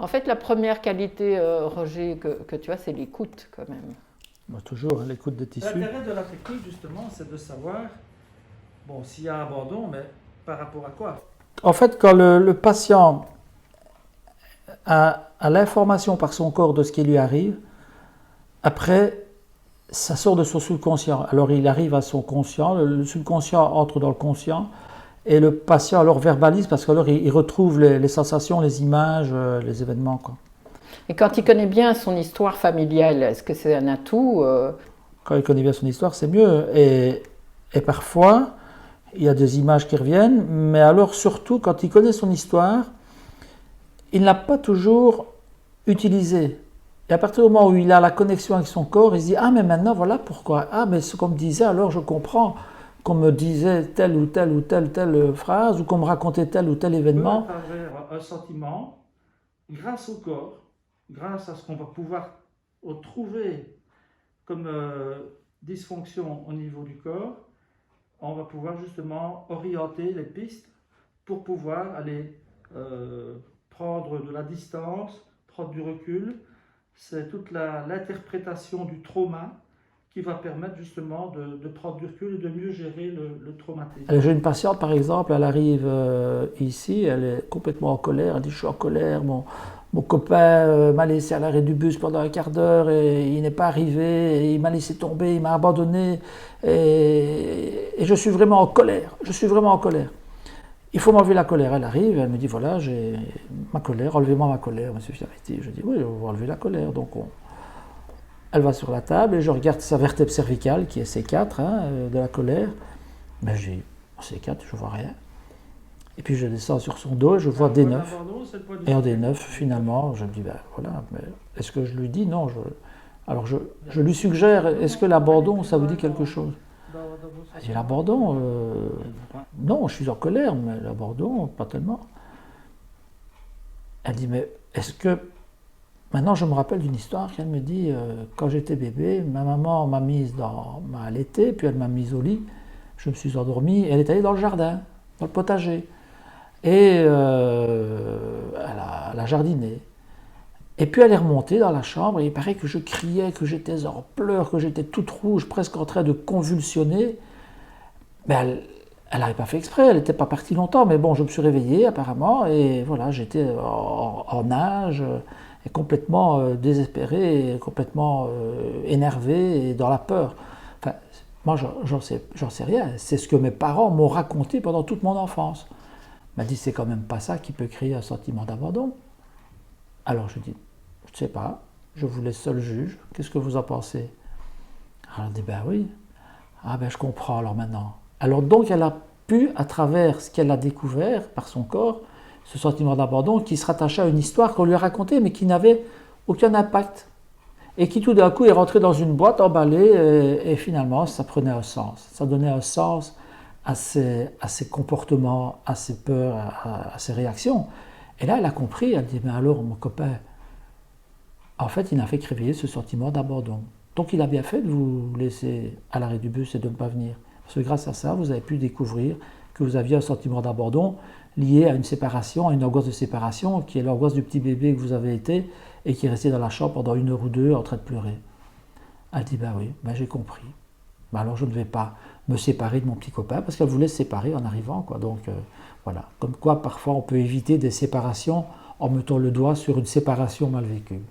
En fait, la première qualité, Roger, que tu as, c'est l'écoute quand même. Moi, toujours, hein, l'écoute des tissus. L'intérêt de la technique, justement, c'est de savoir, bon, s'il y a abandon, mais par rapport à quoi? En fait, quand le patient a l'information par son corps de ce qui lui arrive, après, ça sort de son subconscient. Alors, il arrive à son conscient, le subconscient entre dans le conscient, et le patient alors verbalise parce qu'alors il retrouve les sensations, les images, les événements, quoi. Et quand il connaît bien son histoire familiale, est-ce que c'est un atout Quand il connaît bien son histoire, c'est mieux. Et parfois, il y a des images qui reviennent, mais alors surtout, quand il connaît son histoire, il ne l'a pas toujours utilisée. Et à partir du moment où il a la connexion avec son corps, il se dit « Ah, mais maintenant, voilà pourquoi. Ah, mais ce qu'on me disait, alors je comprends. Qu'on me disait telle ou telle ou telle phrase, ou qu'on me racontait tel ou tel événement. » À travers un sentiment, grâce au corps, grâce à ce qu'on va pouvoir trouver comme dysfonction au niveau du corps, on va pouvoir justement orienter les pistes pour pouvoir aller prendre de la distance, prendre du recul. C'est toute l'interprétation du trauma qui va permettre justement de prendre du recul et de mieux gérer le traumatisme. J'ai une patiente par exemple, elle arrive ici, elle est complètement en colère, elle dit « Je suis en colère, mon copain m'a laissé à l'arrêt du bus pendant un quart d'heure et il n'est pas arrivé, et il m'a laissé tomber, il m'a abandonné et je suis vraiment en colère, je suis vraiment en colère. Il faut m'enlever la colère. » Elle arrive, elle me dit « Voilà, j'ai ma colère, enlevez-moi ma colère, monsieur Fiaretti. » Je dis « Oui, on va enlever la colère. » Donc elle va sur la table et je regarde sa vertèbre cervicale qui est C4 de la colère. Mais j'ai C4, je ne vois rien. Et puis je descends sur son dos et je vois D9. Et en D9, finalement, je me dis, ben voilà, mais est-ce que je lui dis non Alors je lui suggère, est-ce que l'abandon, ça vous dit quelque chose? Elle dit, l'abandon, non, je suis en colère, mais l'abandon, pas tellement. Elle dit, mais est-ce que... Maintenant, je me rappelle d'une histoire qu'elle me dit, quand j'étais bébé, ma maman m'a allaitée, puis elle m'a mise au lit, je me suis endormi, et elle est allée dans le jardin, dans le potager. Et elle a jardiné. Et puis elle est remontée dans la chambre, et il paraît que je criais, que j'étais en pleurs, que j'étais toute rouge, presque en train de convulsionner. Mais elle n'avait pas fait exprès, elle n'était pas partie longtemps, mais bon, je me suis réveillé apparemment, et voilà, j'étais en nage, et complètement désespéré, et complètement énervé, et dans la peur. Enfin, moi, j'en sais rien. C'est ce que mes parents m'ont raconté pendant toute mon enfance. Elle m'a dit, c'est quand même pas ça qui peut créer un sentiment d'abandon. Alors je dis, je ne sais pas, je vous laisse seul juge, qu'est-ce que vous en pensez? Alors elle dit, ben oui. Ah ben je comprends alors maintenant. Alors donc elle a pu, à travers ce qu'elle a découvert par son corps, ce sentiment d'abandon qui se rattachait à une histoire qu'on lui a racontée mais qui n'avait aucun impact. Et qui tout d'un coup est rentré dans une boîte emballée et finalement ça prenait un sens. Ça donnait un sens à ses comportements, à ses peurs, à ses réactions. Et là elle a compris, elle dit, mais alors mon copain, en fait il n'a fait que réveiller ce sentiment d'abandon. Donc il a bien fait de vous laisser à l'arrêt du bus et de ne pas venir. Parce que grâce à ça, vous avez pu découvrir que vous aviez un sentiment d'abandon lié à une séparation, à une angoisse de séparation, qui est l'angoisse du petit bébé que vous avez été et qui est resté dans la chambre pendant 1 heure ou 2 en train de pleurer. Elle dit, ben oui, ben j'ai compris. Ben alors je ne vais pas me séparer de mon petit copain, parce qu'elle voulait se séparer en arrivant, quoi. Donc voilà, comme quoi parfois on peut éviter des séparations en mettant le doigt sur une séparation mal vécue.